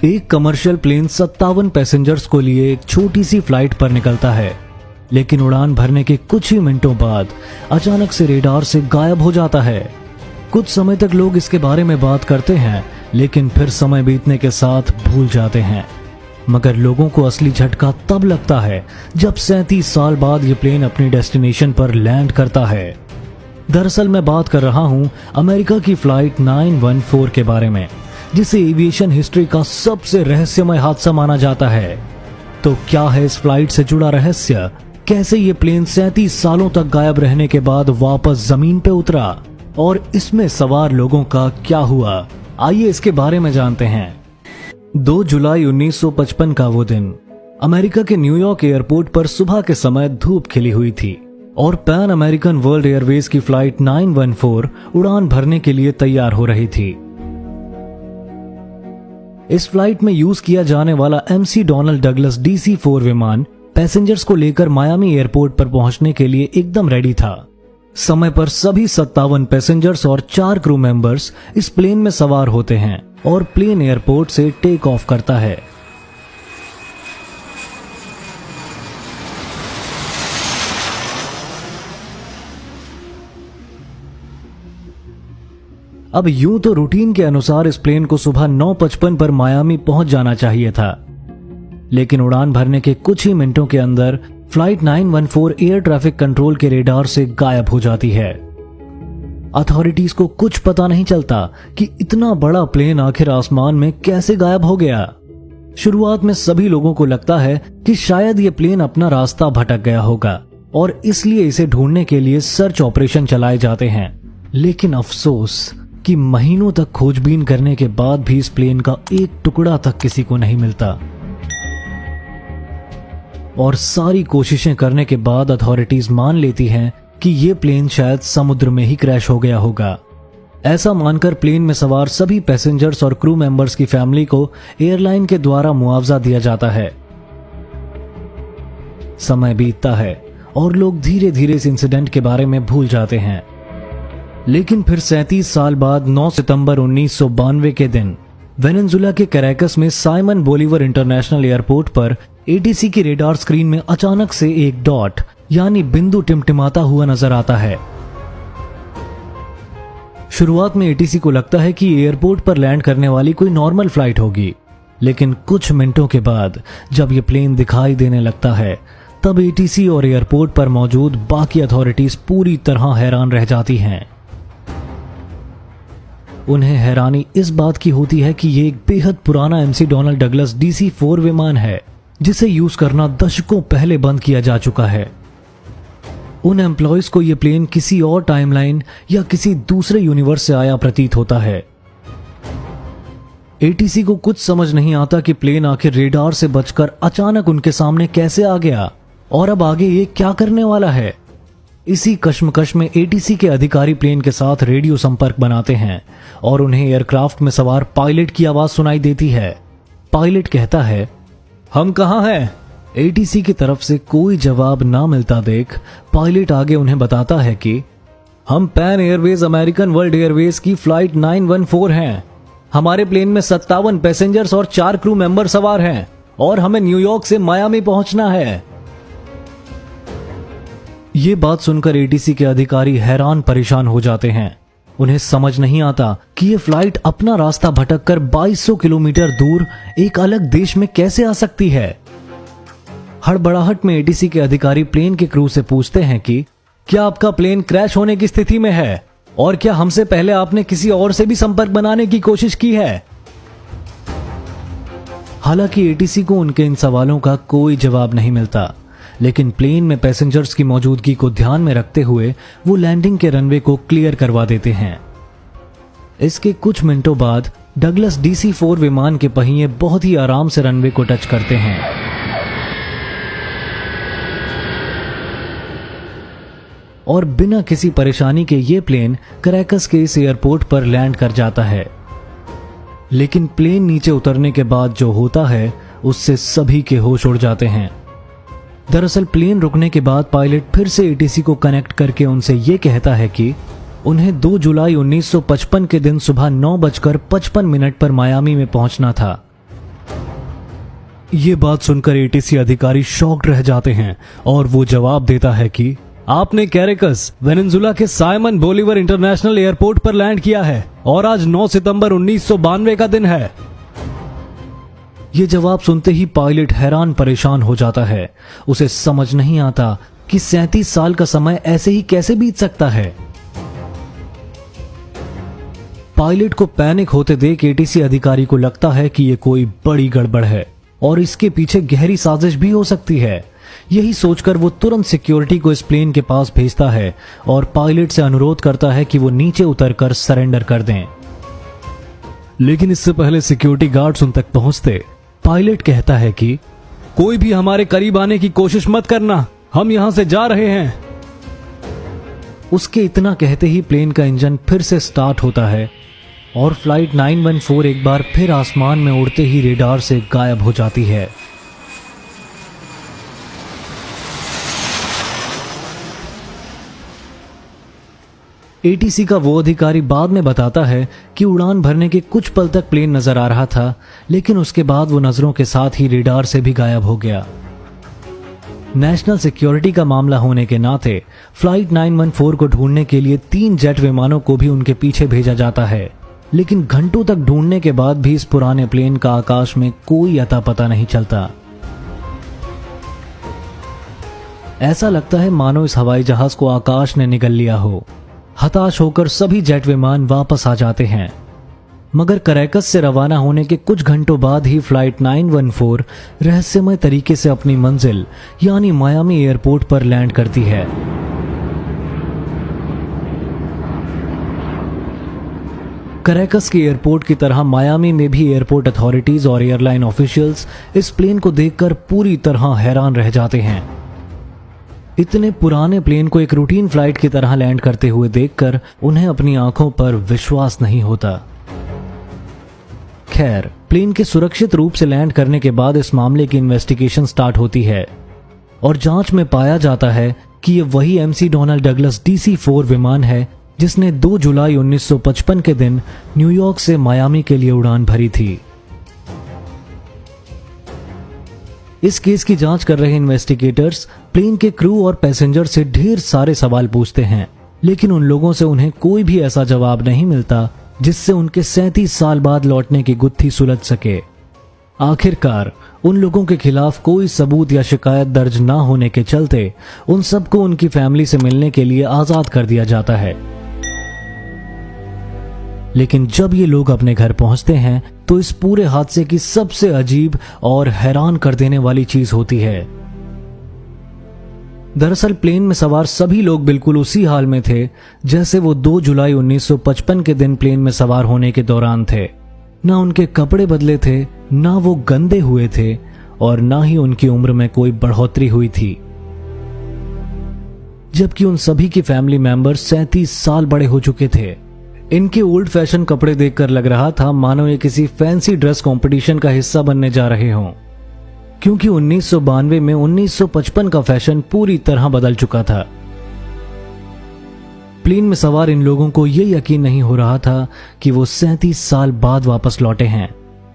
एक commercial plane 57 passengers को लिए एक छोटी सी फ्लाइट पर निकलता है, लेकिन उड़ान भरने के कुछ ही मिनटों बाद अचानक से रेडार से गायब हो जाता है। कुछ समय तक लोग इसके बारे में बात करते हैं, लेकिन फिर समय बीतने के साथ भूल जाते हैं। मगर लोगों को असली झटका तब लगता है जब 37 साल बाद ये प्लेन अपनी डेस्टिनेशन पर लैंड करता है। दरअसल मैं बात कर रहा हूं अमेरिका की फ्लाइट 914 के बारे में, जिसे एविएशन हिस्ट्री का सबसे रहस्यमय हादसा माना जाता है। तो क्या है इस फ्लाइट से जुड़ा रहस्य? कैसे ये प्लेन 37 सालों तक गायब रहने के बाद वापस जमीन पे उतरा और इसमें सवार लोगों का क्या हुआ? आइए इसके बारे में जानते हैं। 2 जुलाई 1955 का वो दिन अमेरिका के न्यूयॉर्क एयरपोर्ट पर सुबह के समय धूप खिली हुई थी और पैन अमेरिकन वर्ल्ड एयरवेज की फ्लाइट 914 उड़ान भरने के लिए तैयार हो रही थी। इस फ्लाइट में यूज किया जाने वाला MC डोनाल्ड डगलस DC-4 विमान पैसेंजर्स को लेकर मायामी एयरपोर्ट पर पहुंचने के लिए एकदम रेडी था। समय पर सभी 57 पैसेंजर्स और 4 क्रू मेंबर्स इस प्लेन में सवार होते हैं और प्लेन एयरपोर्ट से टेक ऑफ करता है। अब यूं तो रूटीन के अनुसार इस प्लेन को सुबह 9:55 पर मायामी पहुंच जाना चाहिए था, लेकिन उड़ान भरने के कुछ ही मिनटों के अंदर फ्लाइट 914 एयर ट्रैफिक कंट्रोल के रेडार से गायब हो जाती है। अथॉरिटीज को कुछ पता नहीं चलता कि इतना बड़ा प्लेन आखिर आसमान में कैसे गायब हो गया। शुरुआत में सभी लोगों को लगता है कि शायद ये प्लेन अपना रास्ता भटक गया होगा और इसलिए इसे ढूंढने के लिए सर्च ऑपरेशन चलाए जाते हैं। लेकिन अफसोस कि महीनों तक खोजबीन करने के बाद भी इस प्लेन का एक टुकड़ा तक किसी को नहीं मिलता और सारी कोशिशें करने के बाद अथॉरिटीज मान लेती हैं कि ये प्लेन शायद समुद्र में ही क्रैश हो गया होगा। ऐसा मानकर प्लेन में सवार सभी पैसेंजर्स और क्रू मेंबर्स की फैमिली को एयरलाइन के द्वारा मुआवजा दिया जाता है। समय बीतता है और लोग धीरे धीरे इस इंसिडेंट के बारे में भूल जाते हैं। लेकिन फिर 37 साल बाद 9 सितंबर 1992 के दिन वेनेजुएला के कैराकस में साइमन बोलीवर इंटरनेशनल एयरपोर्ट पर ATC की रेडार स्क्रीन में अचानक से एक डॉट यानी बिंदु टिमटिमाता हुआ नजर आता है। शुरुआत में ATC को लगता है कि एयरपोर्ट पर लैंड करने वाली कोई नॉर्मल फ्लाइट होगी, लेकिन कुछ मिनटों के बाद जब यह प्लेन दिखाई देने लगता है तब ATC और एयरपोर्ट पर मौजूद बाकी अथॉरिटीज पूरी तरह हैरान रह जाती हैं। उन्हें हैरानी इस बात की होती है कि ये एक बेहद पुराना MC डोनाल्ड डगलस DC-4 विमान है, जिसे यूज करना दशकों पहले बंद किया जा चुका है। उन एम्प्लॉयज को यह प्लेन किसी और टाइमलाइन या किसी दूसरे यूनिवर्स से आया प्रतीत होता है। ATC को कुछ समझ नहीं आता कि प्लेन आखिर रेडार से बचकर अचानक उनके सामने कैसे आ गया और अब आगे ये क्या करने वाला है। इसी कश्मकश में ATC के अधिकारी प्लेन के साथ रेडियो संपर्क बनाते हैं और उन्हें एयरक्राफ्ट में सवार पायलट की आवाज सुनाई देती है। पायलट कहता है, हम कहां हैं? ATC की तरफ से कोई जवाब ना मिलता देख पायलट आगे उन्हें बताता है कि हम pan Airways American world Airways की फ्लाइट 914 हैं। हमारे प्लेन में 57 पैसेंजर्स और 4 क्रू मेंबर सवार हैं और हमें न्यूयॉर्क से मायामी पहुंचना है। ये बात सुनकर ATC के अधिकारी हैरान परेशान हो जाते हैं। उन्हें समझ नहीं आता कि ये फ्लाइट अपना रास्ता भटककर 2200 किलोमीटर दूर एक अलग देश में कैसे आ सकती है। हड़बड़ाहट में ATC के अधिकारी प्लेन के क्रू से पूछते हैं कि क्या आपका प्लेन क्रैश होने की स्थिति में है और क्या हमसे पहले आपने किसी और से भी संपर्क बनाने की कोशिश की है। हालांकि ATC को उनके इन सवालों का कोई जवाब नहीं मिलता, लेकिन प्लेन में पैसेंजर्स की मौजूदगी को ध्यान में रखते हुए वो लैंडिंग के रनवे को क्लियर करवा देते हैं। इसके कुछ मिनटों बाद डगलस DC-4 विमान के पहिए बहुत ही आराम से रनवे को टच करते हैं और बिना किसी परेशानी के ये प्लेन कैराकस के इस एयरपोर्ट पर लैंड कर जाता है। लेकिन प्लेन नीचे उतरने के बाद जो होता है उससे सभी के होश उड़ जाते हैं। दरअसल प्लेन रुकने के बाद पायलट फिर से ATC को कनेक्ट करके उनसे ये कहता है कि उन्हें 2 जुलाई 1955 के दिन सुबह 9:55 पर मायामी में पहुंचना था ये बात सुनकर एटीसी अधिकारी शॉक्ड रह जाते हैं और वो जवाब देता है कि आपने कैरेकस वेनेजुला के साइमन बोलीवर इंटरनेशनल एयरपोर्ट पर लैंड किया है और आज 9 सितंबर 1992 का दिन है। ये जवाब सुनते ही पायलट हैरान परेशान हो जाता है। उसे समझ नहीं आता कि 37 साल का समय ऐसे ही कैसे बीत सकता है। पायलट को पैनिक होते देख एटीसी अधिकारी को लगता है कि ये कोई बड़ी गड़बड़ है और इसके पीछे गहरी साजिश भी हो सकती है। यही सोचकर वो तुरंत सिक्योरिटी को इस प्लेन के पास भेजता है और पायलट से अनुरोध करता है कि वो नीचे उतरकर सरेंडर कर दें। लेकिन इससे पहले सिक्योरिटी गार्ड्स उन तक पहुंचते पायलट कहता है कि कोई भी हमारे करीब आने की कोशिश मत करना, हम यहां से जा रहे हैं। उसके इतना कहते ही प्लेन का इंजन फिर से स्टार्ट होता है और फ्लाइट 914 एक बार फिर आसमान में उड़ते ही रेडार से गायब हो जाती है। एटीसी का वो अधिकारी बाद में बताता है कि उड़ान भरने के कुछ पल तक प्लेन नजर आ रहा था, लेकिन उसके बाद वो नजरों के साथ ही रेडार से भी गायब हो गया। नेशनल सिक्योरिटी का मामला होने के नाते फ्लाइट 914 को ढूंढने के लिए 3 जेट विमानों को भी उनके पीछे भेजा जाता है, लेकिन घंटों तक ढूंढने के बाद भी इस पुराने प्लेन का आकाश में कोई अता पता नहीं चलता। ऐसा लगता है मानो इस हवाई जहाज को आकाश ने निगल लिया हो। हताश होकर सभी जेट विमान वापस आ जाते हैं, मगर कैरेकस से रवाना होने के कुछ घंटों बाद ही फ्लाइट 914 रहस्यमय तरीके से अपनी मंजिल यानी मायामी एयरपोर्ट पर लैंड करती है। कैरेकस के एयरपोर्ट की तरह मायामी में भी एयरपोर्ट अथॉरिटीज और एयरलाइन ऑफिशियल्स इस प्लेन को देखकर पूरी तरह हैरान रह जाते हैं। इतने पुराने प्लेन को एक रूटीन फ्लाइट की तरह लैंड करते हुए देखकर उन्हें अपनी आंखों पर विश्वास नहीं होता। खैर, प्लेन के सुरक्षित रूप से लैंड करने के बाद इस मामले की इन्वेस्टिगेशन स्टार्ट होती है और जांच में पाया जाता है कि ये वही एमसी डोनाल्ड डगलस DC-4 विमान है जिसने 2 जुलाई 1955 के दिन न्यूयॉर्क से मायामी के लिए उड़ान भरी थी। इस केस की जांच कर रहे इन्वेस्टिगेटर्स प्लेन के क्रू और पैसेंजर से ढेर सारे सवाल पूछते हैं, लेकिन उन लोगों से उन्हें कोई भी ऐसा जवाब नहीं मिलता जिससे उनके 37 साल बाद लौटने की गुत्थी सुलझ सके। आखिरकार उन लोगों के खिलाफ कोई सबूत या शिकायत दर्ज ना होने के चलते उन सबको उनकी फैमिली से मिलने के लिए आजाद कर दिया जाता है। लेकिन जब ये लोग अपने घर पहुंचते हैं तो इस पूरे हादसे की सबसे अजीब और हैरान कर देने वाली चीज होती है। दरअसल प्लेन में सवार सभी लोग बिल्कुल उसी हाल में थे जैसे वो 2 जुलाई 1955 के दिन प्लेन में सवार होने के दौरान थे। ना उनके कपड़े बदले थे, ना वो गंदे हुए थे और ना ही उनकी उम्र में कोई बढ़ोतरी हुई थी, जबकि उन सभी की फैमिली मेंबर्स 37 साल बड़े हो चुके थे। इनके ओल्ड फैशन कपड़े देखकर लग रहा था मानो ये किसी फैंसी ड्रेस कंपटीशन का हिस्सा बनने जा रहे हों, क्योंकि 1992 में 1955 का फैशन पूरी तरह बदल चुका था। प्लेन में सवार इन लोगों को यह यकीन नहीं हो रहा था कि वो 37 साल बाद वापस लौटे हैं।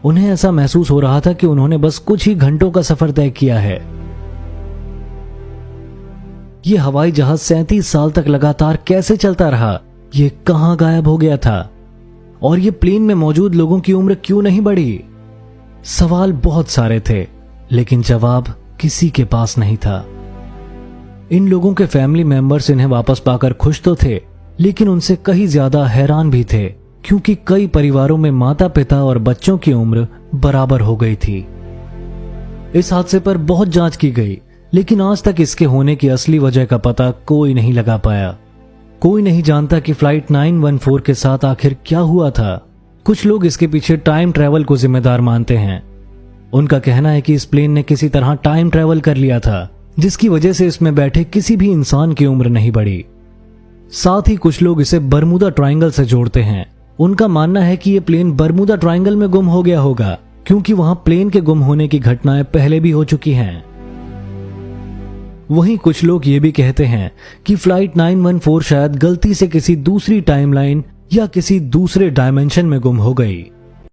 उन्हें ऐसा महसूस हो रहा था कि उन्होंने बस कुछ ही घंटों का सफर तय किया है। ये हवाई जहाज 37 साल तक लगातार कैसे चलता रहा, ये कहां गायब हो गया था और ये प्लेन में मौजूद लोगों की उम्र क्यों नहीं बढ़ी? सवाल बहुत सारे थे, लेकिन जवाब किसी के पास नहीं था। इन लोगों के फैमिली मेंबर्स इन्हें वापस पाकर खुश तो थे, लेकिन उनसे कहीं ज्यादा हैरान भी थे, क्योंकि कई परिवारों में माता पिता और बच्चों की उम्र बराबर हो गई थी। इस हादसे पर बहुत जांच की गई, लेकिन आज तक इसके होने की असली वजह का पता कोई नहीं लगा पाया। कोई नहीं जानता कि फ्लाइट 914 के साथ आखिर क्या हुआ था। कुछ लोग इसके पीछे टाइम ट्रैवल को जिम्मेदार मानते हैं। उनका कहना है कि इस प्लेन ने किसी तरह टाइम ट्रैवल कर लिया था, जिसकी वजह से इसमें बैठे किसी भी इंसान की उम्र नहीं बढ़ी। साथ ही कुछ लोग इसे बरमूदा ट्रायंगल से जोड़ते हैं। उनका मानना है कि यह प्लेन बरमूदा ट्रायंगल में गुम हो गया होगा, क्योंकि वहां प्लेन के गुम होने की घटनाएं पहले भी हो चुकी हैं। वहीं कुछ लोग ये भी कहते हैं कि फ्लाइट 914 शायद गलती से किसी दूसरी टाइमलाइन या किसी दूसरे डायमेंशन में गुम हो गई।